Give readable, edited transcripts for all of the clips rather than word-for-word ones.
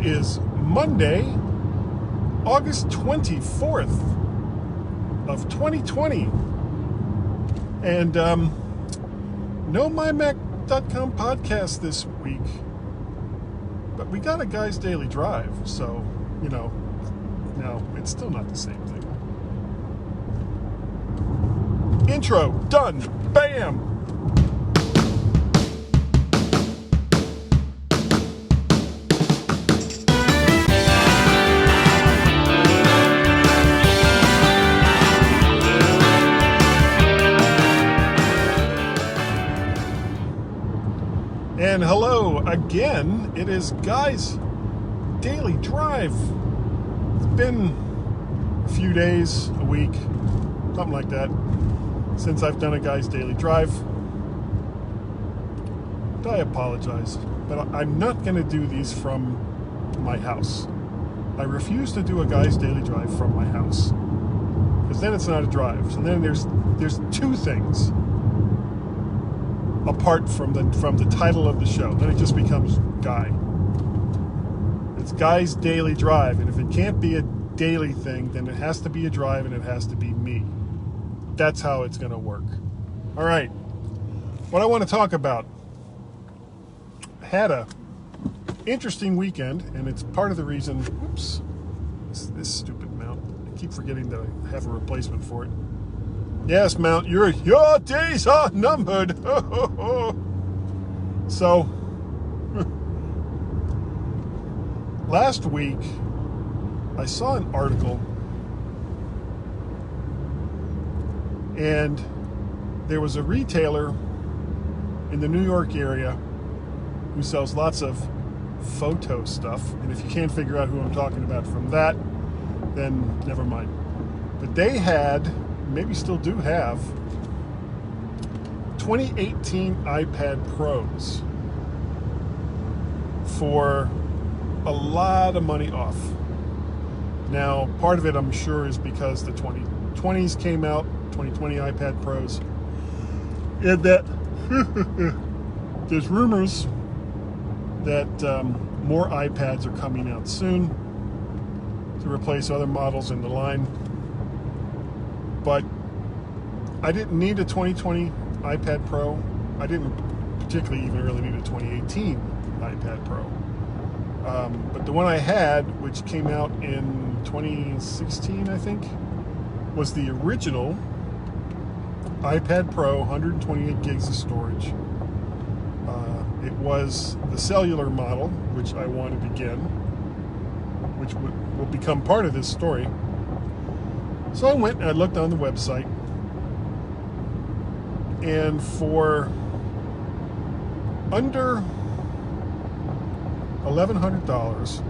It is Monday, August 24th of 2020. And no MyMac.com podcast this week. But we got a Guy's Daily Drive, so, no, it's still not the same thing. Intro, done, bam! And hello again, it is Guy's Daily Drive. It's been a few days, a week, something like that, since I've done a Guy's Daily Drive. And I apologize, but I'm not going to do these from my house. I refuse to do a Guy's Daily Drive from my house, because then it's not a drive. So then there's two things apart from the title of the show. Then it just becomes Guy. It's Guy's Daily Drive, and if it can't be a daily thing, then it has to be a drive and it has to be me. That's how it's going to work. All right. What I want to talk about. Had a interesting weekend, and it's part of the reason. Whoops. This stupid mount. I keep forgetting that I have a replacement for it. Yes, Mount, your days are numbered. So, last week, I saw an article, and there was a retailer in the New York area who sells lots of photo stuff. And if you can't figure out who I'm talking about from that, then never mind. But they had, maybe still do have, 2018 iPad Pros for a lot of money off. Now, part of it, I'm sure, is because the 2020s came out, 2020 iPad Pros, and that there's rumors that more iPads are coming out soon to replace other models in the line. But I didn't need a 2020 iPad Pro. I didn't particularly even really need a 2018 iPad Pro. But the one I had, which came out in 2016, I think, was the original iPad Pro, 128 gigs of storage. It was the Cellular model, which I wanted again, which will become part of this story. So I went and I looked on the website, and for under $1,100,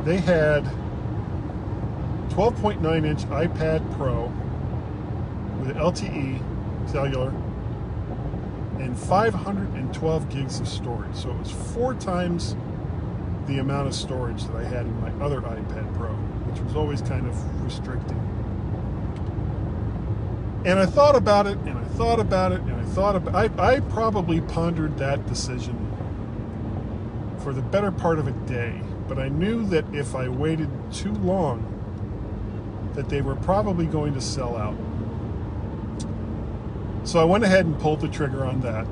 they had 12.9-inch iPad Pro with LTE cellular and 512 gigs of storage. So it was 4 times the amount of storage that I had in my other iPad Pro, which was always kind of restricting. And I thought about it, and I thought about it, and I probably pondered that decision for the better part of a day. But I knew that if I waited too long, that they were probably going to sell out. So I went ahead and pulled the trigger on that.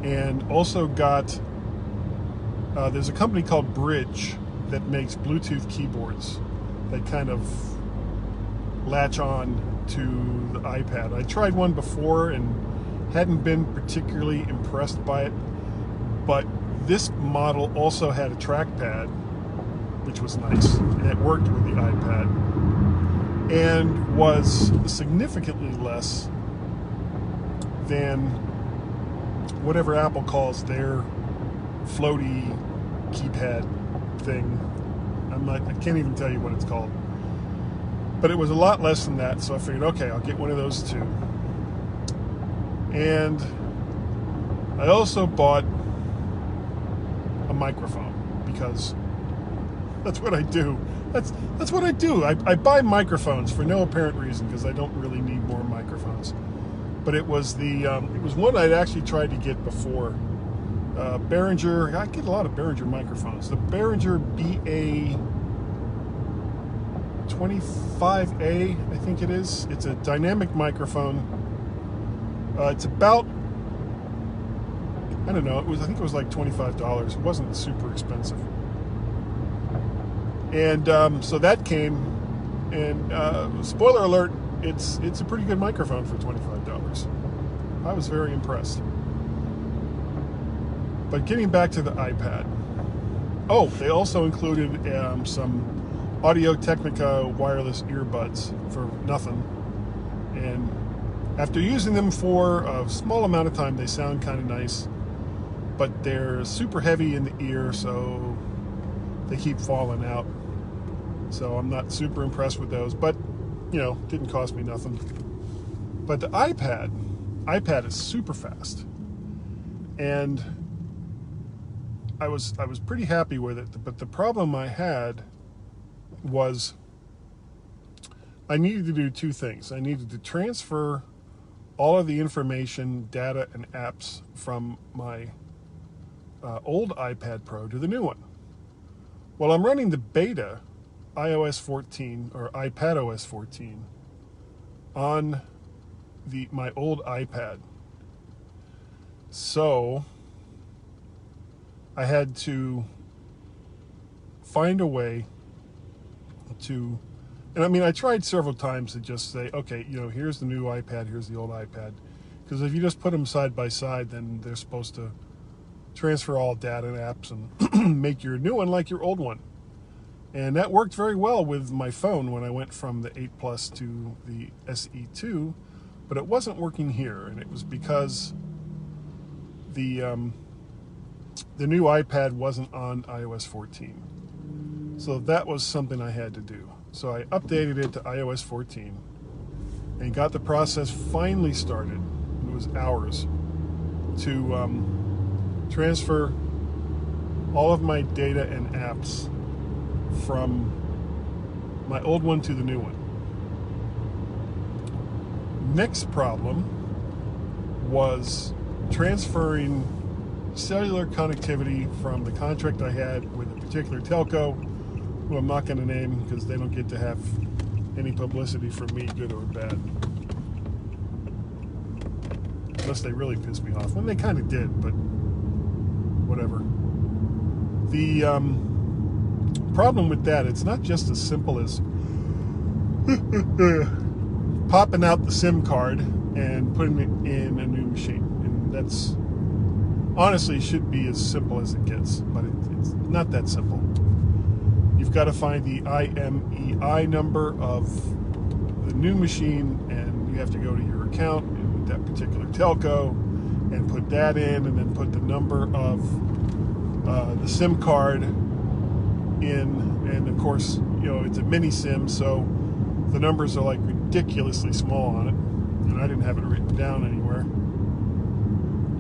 And also got, there's a company called Bridge that makes Bluetooth keyboards that kind of latch on to the iPad. I tried one before and hadn't been particularly impressed by it, but this model also had a trackpad, which was nice, and it worked with the iPad, and was significantly less than whatever Apple calls their floaty keypad thing. I can't even tell you what it's called. But it was a lot less than that, so I figured, okay, I'll get one of those too. And I also bought a microphone, because that's what I do. That's what I do. I buy microphones for no apparent reason, because I don't really need more microphones. But it was one I'd actually tried to get before, Behringer. I get a lot of Behringer microphones. The Behringer BA 25A, I think it is. It's a dynamic microphone. It's about, I don't know, I think it was like $25. It wasn't super expensive. And so that came, and spoiler alert, it's a pretty good microphone for $25. I was very impressed. But getting back to the iPad. Oh, they also included some Audio-Technica wireless earbuds for nothing. And after using them for a small amount of time, they sound kind of nice. But they're super heavy in the ear, so they keep falling out. So I'm not super impressed with those. But, didn't cost me nothing. But the iPad is super fast. And I was pretty happy with it, but the problem I had was I needed to do two things. I needed to transfer all of the information, data, and apps from my old iPad Pro to the new one. Well, I'm running the beta iOS 14 or iPadOS 14 on my old iPad. So I had to find a way to, and I tried several times to just say, okay, here's the new iPad, here's the old iPad. Because if you just put them side by side, then they're supposed to transfer all data and apps and make your new one like your old one. And that worked very well with my phone when I went from the 8 Plus to the SE2, but it wasn't working here, and it was because the new iPad wasn't on iOS 14. So that was something I had to do. So I updated it to iOS 14 and got the process finally started. It was hours to transfer all of my data and apps from my old one to the new one. Next problem was transferring cellular connectivity from the contract I had with a particular telco, who I'm not going to name because they don't get to have any publicity from me, good or bad. Unless they really pissed me off, when they kind of did, but whatever. The problem with that, it's not just as simple as popping out the SIM card and putting it in a new machine. And that's honestly should be as simple as it gets, but it's not that simple. You've got to find the IMEI number of the new machine, and you have to go to your account with that particular telco and put that in, and then put the number of the SIM card in, and of course, it's a mini SIM, so the numbers are like ridiculously small on it, and I didn't have it written down anywhere.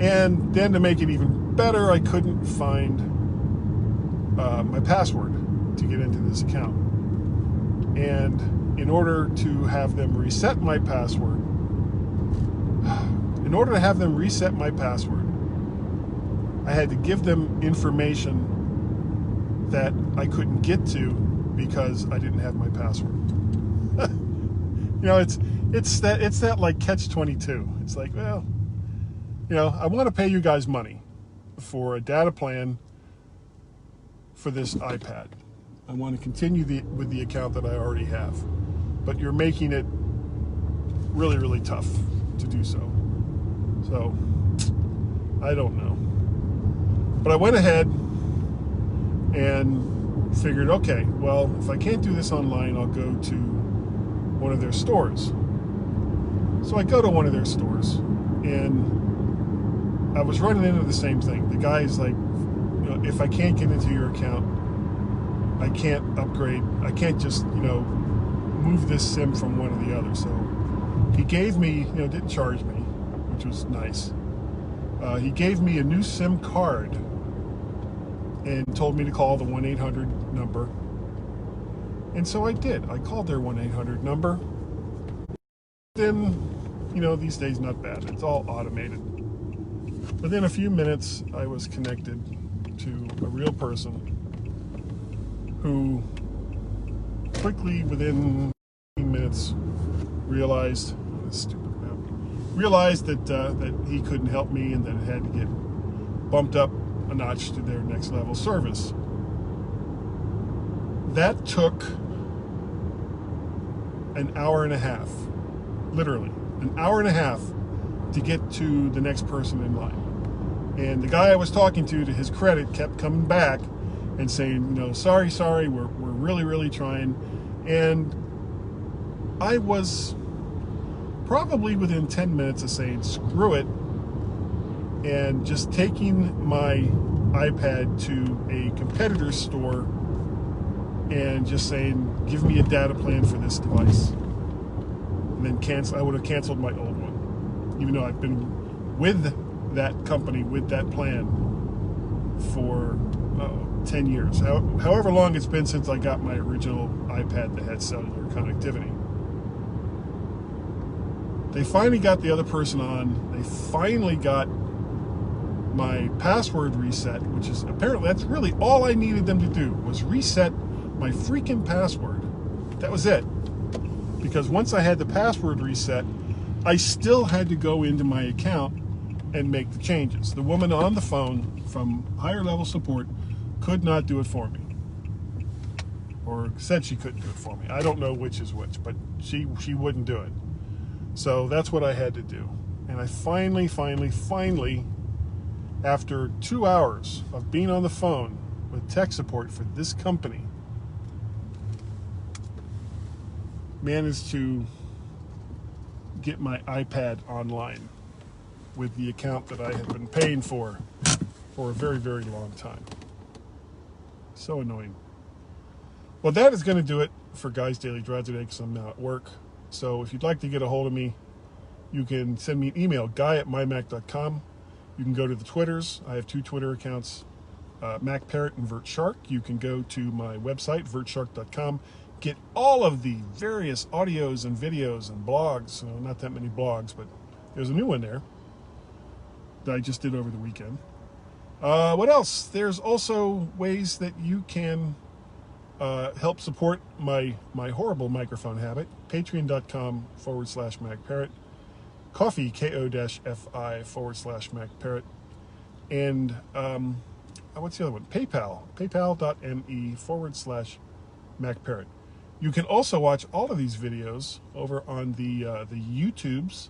And then to make it even better, I couldn't find my password to get into this account. And in order to have them reset my password, I had to give them information that I couldn't get to because I didn't have my password. It's that like catch-22. It's like, well, I want to pay you guys money for a data plan for this iPad. I want to continue with the account that I already have, but you're making it really, really tough to do so. So I don't know, but I went ahead and figured, okay, well, if I can't do this online, I'll go to one of their stores. So I go to one of their stores, and I was running into the same thing. The guy's like, if I can't get into your account, I can't upgrade. I can't just, move this SIM from one to the other. So he gave me, didn't charge me, which was nice. He gave me a new SIM card and told me to call the 1-800 number. And so I did. I called their 1-800 number. Then, these days, not bad. It's all automated. Within a few minutes, I was connected to a real person who quickly, within 15 minutes, realized that he couldn't help me and that it had to get bumped up a notch to their next level service. That took an hour and a half, literally an hour and a half, to get to the next person in line. And the guy I was talking to his credit, kept coming back and saying, sorry, we're really, really trying. And I was probably within 10 minutes of saying, screw it, and just taking my iPad to a competitor's store and just saying, give me a data plan for this device. And then I would have canceled my old one, even though I've been with that company, with that plan for 10 years. However long it's been since I got my original iPad that had cellular connectivity. They finally got the other person on. They finally got my password reset, which is apparently, that's really all I needed them to do, was reset my freaking password. That was it. Because once I had the password reset, I still had to go into my account and make the changes. The woman on the phone from higher level support could not do it for me. Or said she couldn't do it for me. I don't know which is which, but she wouldn't do it. So that's what I had to do. And I finally, after 2 hours of being on the phone with tech support for this company, managed to get my iPad online with the account that I had been paying for a very, very long time. So annoying. Well, that is going to do it for Guy's Daily Drive today, because I'm now at work. So if you'd like to get a hold of me, you can send me an email, guy@mymac.com. You can go to the Twitters. I have 2 Twitter accounts, MacParrot and VertShark. You can go to my website, vertshark.com. Get all of the various audios and videos and blogs. Not that many blogs, but there's a new one there that I just did over the weekend. What else? There's also ways that you can help support my horrible microphone habit. Patreon.com/MacParrot. Coffee, ko-fi/MacParrot. And what's the other one? PayPal.me/MacParrot. You can also watch all of these videos over on the YouTubes.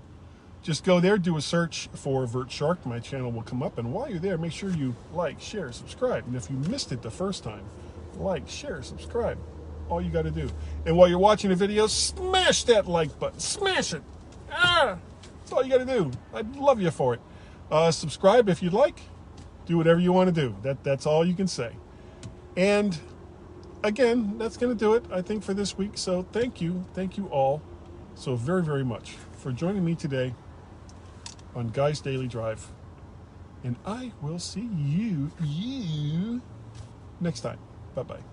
Just go there, do a search for VertShark. My channel will come up. And while you're there, make sure you like, share, subscribe. And if you missed it the first time, like, share, subscribe. All you got to do. And while you're watching the video, smash that like button. Smash it. That's all you got to do. I'd love you for it. Subscribe if you'd like. Do whatever you want to do. That's all you can say. And again, that's going to do it, I think, for this week. So thank you all so very, very much for joining me today on Guy's Daily Drive. And I will see you next time. Bye-bye.